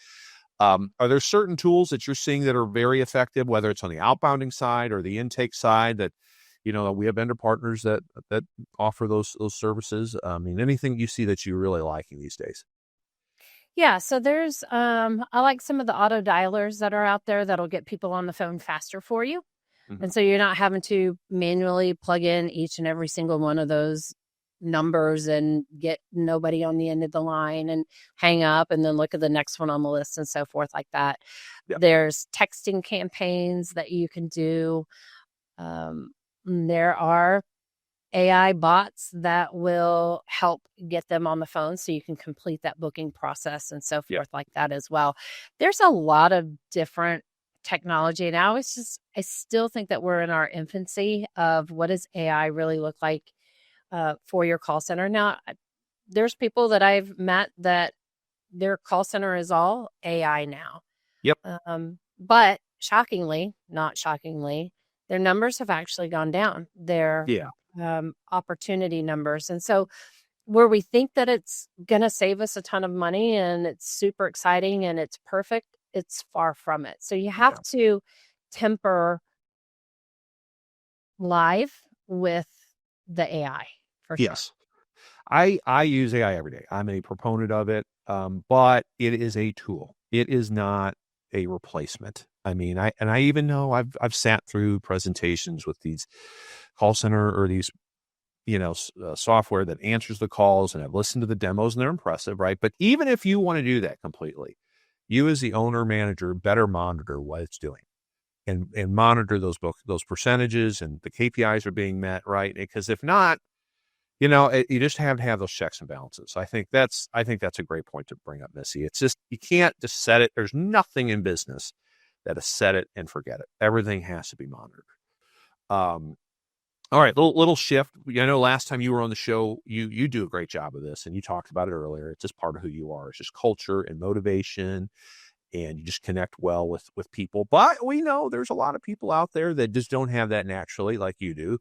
are there certain tools that you're seeing that are very effective, whether it's on the outbounding side or the intake side, that we have vendor partners that offer those services? I mean, anything you see that you're really liking these days? Yeah, so there's I like some of the auto dialers that are out there that'll get people on the phone faster for you. Mhm. And so you're not having to manually plug in each and every single one of those numbers and get nobody on the end of the line and hang up and then look at the next one on the list and so forth like that. Yep. There's texting campaigns that you can do. There are AI bots that will help get them on the phone so you can complete that booking process and so forth like that as well. There's a lot of different technology now. I still think that we're in our infancy of what does AI really look like for your call center. Now, there's people that I've met that their call center is all AI now. Yep. But not shockingly, their numbers have actually gone down. Their opportunity numbers. And so where we think that it's going to save us a ton of money and it's super exciting and it's perfect, it's far from it. So you have to temper live with the AI for sure. Yes. I use AI every day. I'm a proponent of it, but it is a tool. It is not a replacement. I mean, I even know I've sat through presentations with these call center or these, software that answers the calls, and I've listened to the demos and they're impressive, right? But even if you want to do that completely, you as the owner manager better monitor what it's doing and monitor those percentages and the KPIs are being met, right? Because if not, you just have to have those checks and balances. I think that's a great point to bring up, Missy. It's just, you can't just set it. There's nothing in business that is set it and forget it. Everything has to be monitored. All right, little shift. I know last time you were on the show, you do a great job of this, and you talked about it earlier. It's just part of who you are. It's just culture and motivation, and you just connect well with people. But we know there's a lot of people out there that just don't have that naturally like you do.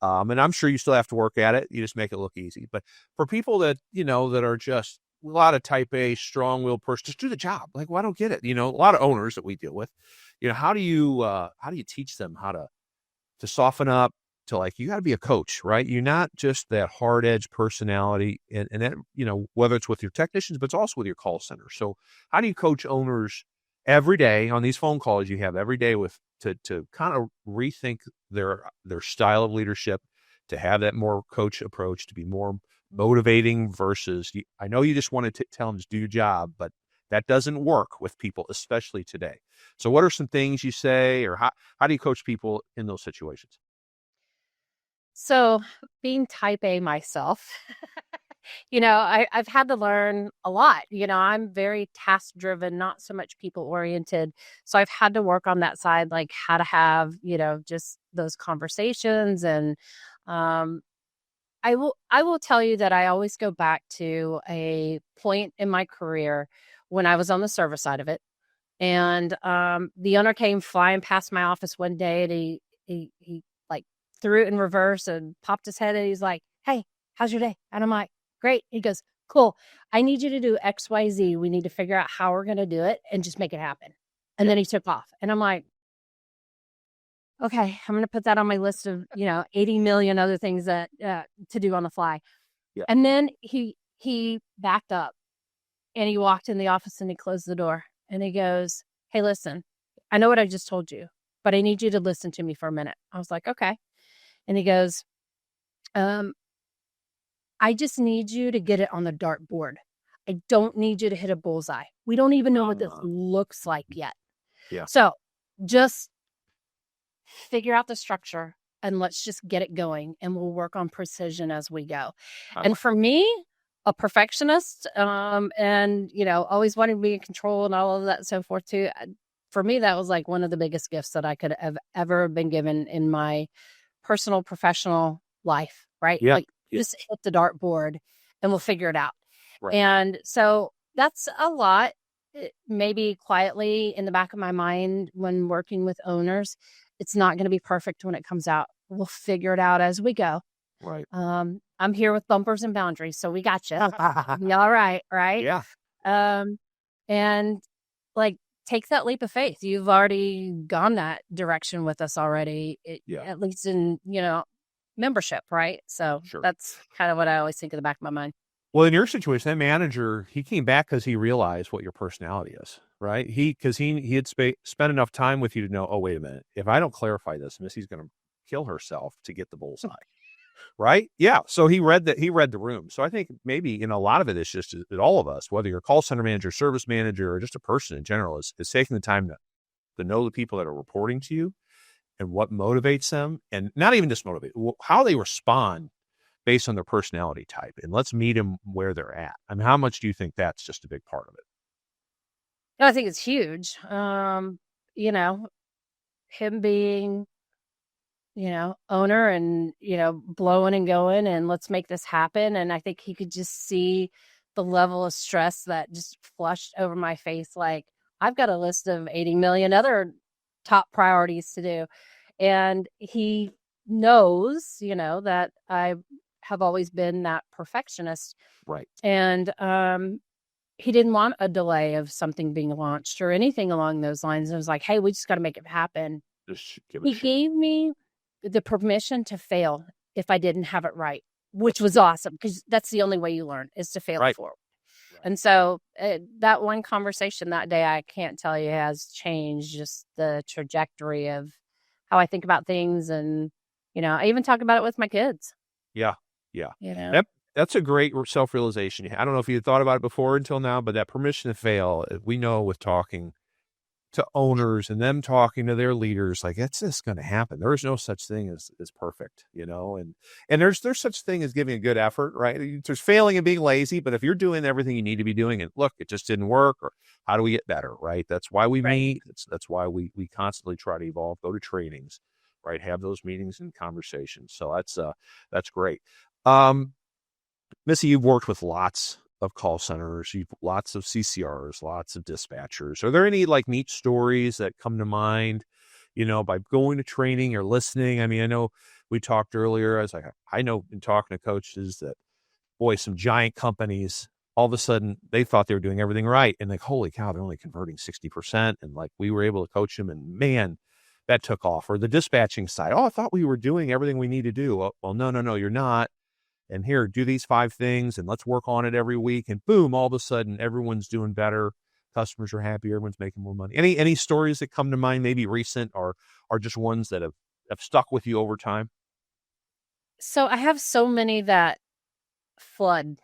And I'm sure you still have to work at it. You just make it look easy. But for people that, that are just a lot of type A, strong-willed person, just do the job. Like, well, I don't get it. A lot of owners that we deal with, how do you teach them how to soften up, to like, you got to be a coach, right? You're not just that hard edge personality, and that, whether it's with your technicians, but it's also with your call center. So how do you coach owners every day on these phone calls you have every day to kind of rethink their style of leadership, to have that more coach approach, to be more motivating versus, I know you just want to tell them just do your job, but that doesn't work with people, especially today. So what are some things you say, or how do you coach people in those situations? So being type A myself, I've had to learn a lot. I'm very task driven, not so much people oriented. So I've had to work on that side, like how to have, just those conversations. And I will tell you that I always go back to a point in my career when I was on the service side of it. And the owner came flying past my office one day, and he like threw it in reverse and popped his head, and he's like, "Hey, how's your day?" And I'm like, "Great." He goes, "Cool. I need you to do XYZ. We need to figure out how we're going to do it and just make it happen." And then he took off. And I'm like, okay, I'm going to put that on my list of, 80 million other things that to do on the fly. Yeah. And then he backed up, and he walked in the office, and he closed the door, and he goes, "Hey, listen, I know what I just told you, but I need you to listen to me for a minute." I was like, "Okay." And he goes, "I just need you to get it on the dartboard. I don't need you to hit a bullseye. We don't even know what this looks like yet. Yeah. So just figure out the structure, and let's just get it going, and we'll work on precision as we go." And for me, a perfectionist, and, always wanting to be in control and all of that and so forth too. For me, that was like one of the biggest gifts that I could have ever been given in my personal, professional life, right? Yeah. Like, just hit the dartboard and we'll figure it out. Right. And so that's a lot, maybe quietly in the back of my mind when working with owners. It's not going to be perfect when it comes out. We'll figure it out as we go. Right. I'm here with bumpers and boundaries, so we got you. All right. Right. Yeah. And like, take that leap of faith. You've already gone that direction with us already, at least in, membership. Right. So Sure. That's kind of what I always think in the back of my mind. Well, in your situation, that manager, he came back because he realized what your personality is, right? Because he had spent enough time with you to know, oh, wait a minute, if I don't clarify this, Missy's going to kill herself to get the bullseye, right? Yeah. So he read the room. So I think maybe, a lot of it is just that all of us, whether you're a call center manager, service manager, or just a person in general, is taking the time to know the people that are reporting to you and what motivates them, and not even just motivate, how they respond based on their personality type, and let's meet them where they're at. I mean, how much do you think that's just a big part of it? No, I think it's huge. Him being, owner and, blowing and going and let's make this happen. And I think he could just see the level of stress that just flushed over my face. Like, I've got a list of 80 million other top priorities to do. And he knows, that I have always been that perfectionist. Right. And he didn't want a delay of something being launched or anything along those lines. It was like, hey, we just got to make it happen. He gave me the permission to fail if I didn't have it right, which was awesome, because that's the only way you learn, is to fail it forward. Right. And so that one conversation that day, I can't tell you, has changed just the trajectory of how I think about things. And, I even talk about it with my kids. Yeah. Yeah. That's a great self-realization. I don't know if you had thought about it before until now, but that permission to fail, we know with talking to owners and them talking to their leaders, like, it's just going to happen. There is no such thing as perfect, and there's such thing as giving a good effort, right? There's failing and being lazy, but if you're doing everything you need to be doing and look, it just didn't work, or how do we get better, right? That's why we meet. That's why we constantly try to evolve, go to trainings, right? Have those meetings and conversations. So that's great. Missy, you've worked with lots of call centers, lots of CCRs, lots of dispatchers. Are there any neat stories that come to mind, by going to training or listening? I mean, I know we talked earlier, I know in talking to coaches that, boy, some giant companies all of a sudden they thought they were doing everything right. And like, holy cow, they're only converting 60%. And like, we were able to coach them, and man, that took off. Or the dispatching side. Oh, I thought we were doing everything we need to do. Well, no, you're not. And here, do these 5 things and let's work on it every week. And boom, all of a sudden everyone's doing better. Customers are happy. Everyone's making more money. Any stories that come to mind, maybe recent or just ones that have stuck with you over time? So I have so many that flood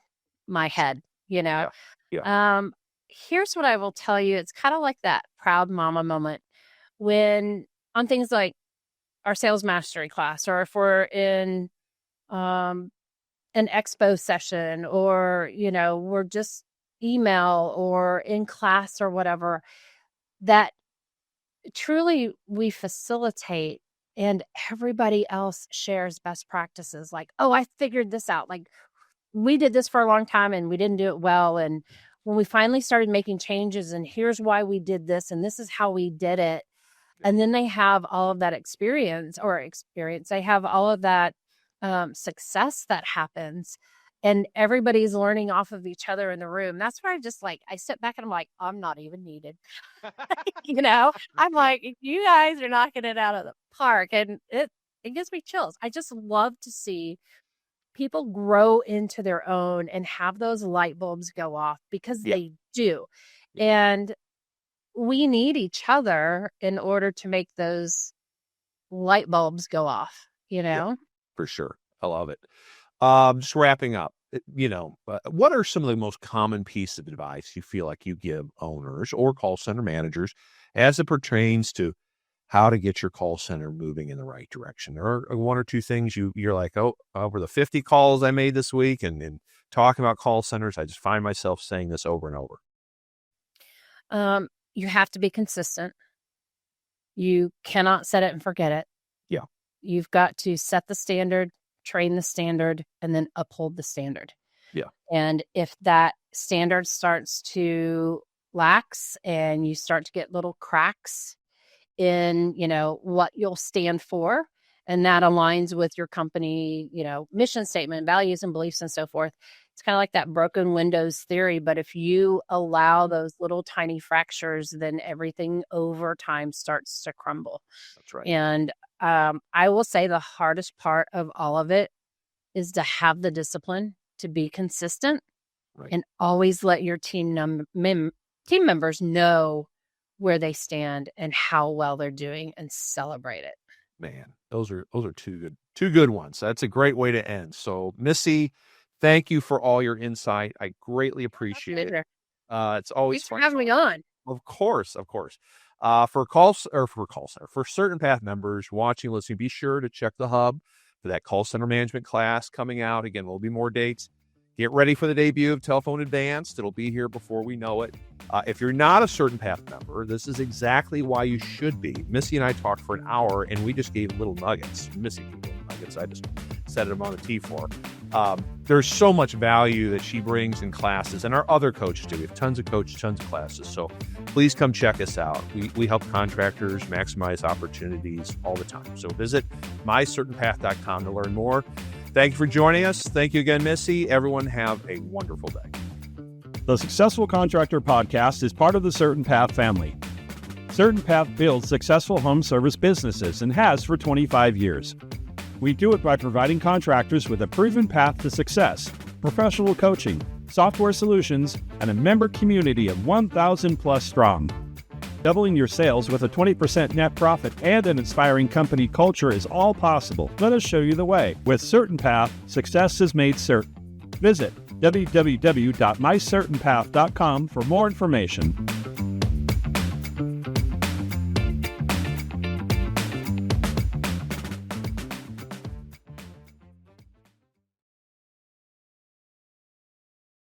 my head, Yeah. Here's what I will tell you. It's kind of like that proud mama moment when on things like our sales mastery class, or if we're in an expo session, or, we're just email or in class or whatever, that truly we facilitate and everybody else shares best practices. Like, oh, I figured this out. Like, we did this for a long time and we didn't do it well. And when we finally started making changes, and here's why we did this, and this is how we did it. And then they have all of that experience, they have all of that success that happens, and everybody's learning off of each other in the room. That's where I sit back and I'm like, I'm not even needed. I'm like, you guys are knocking it out of the park, and it gives me chills. I just love to see people grow into their own and have those light bulbs go off, because they do. And we need each other in order to make those light bulbs go off, Yeah, for sure. I love it. Just wrapping up, what are some of the most common pieces of advice you feel like you give owners or call center managers as it pertains to how to get your call center moving in the right direction? There are 1 or 2 things you're like, over the 50 calls I made this week and talking about call centers, I just find myself saying this over and over. You have to be consistent. You cannot set it and forget it. Yeah. You've got to set the standard, train the standard, and then uphold the standard. Yeah. And if that standard starts to lax and you start to get little cracks in, what you'll stand for, and that aligns with your company, mission statement, values and beliefs and so forth, it's kind of like that broken windows theory. But if you allow those little tiny fractures, then everything over time starts to crumble. That's right. And I will say the hardest part of all of it is to have the discipline to be consistent, right, and always let your team members know where they stand and how well they're doing, and celebrate it. Man, those are two good ones. That's a great way to end. So, Missy, thank you for all your insight. I greatly appreciate it. It's always Thanks for having me on. Of course. For CertainPath members watching, listening, be sure to check the hub for that call center management class coming out. Again, there'll be more dates. Get ready for the debut of Telephone Advanced. It'll be here before we know it. If you're not a CertainPath member, this is exactly why you should be. Missy and I talked for an hour, and we just gave little nuggets. Missy gave little nuggets. I just set them on the tee for her. There's so much value that she brings in classes, and our other coaches do. We have tons of coaches, tons of classes. So please come check us out. We help contractors maximize opportunities all the time. So visit mycertainpath.com to learn more. Thank you for joining us. Thank you again, Missy. Everyone have a wonderful day. The Successful Contractor podcast is part of the CertainPath family. CertainPath builds successful home service businesses and has for 25 years. We do it by providing contractors with a proven path to success, professional coaching, software solutions, and a member community of 1,000 plus strong. Doubling your sales with a 20% net profit and an inspiring company culture is all possible. Let us show you the way. With CertainPath, success is made certain. Visit www.mycertainpath.com for more information.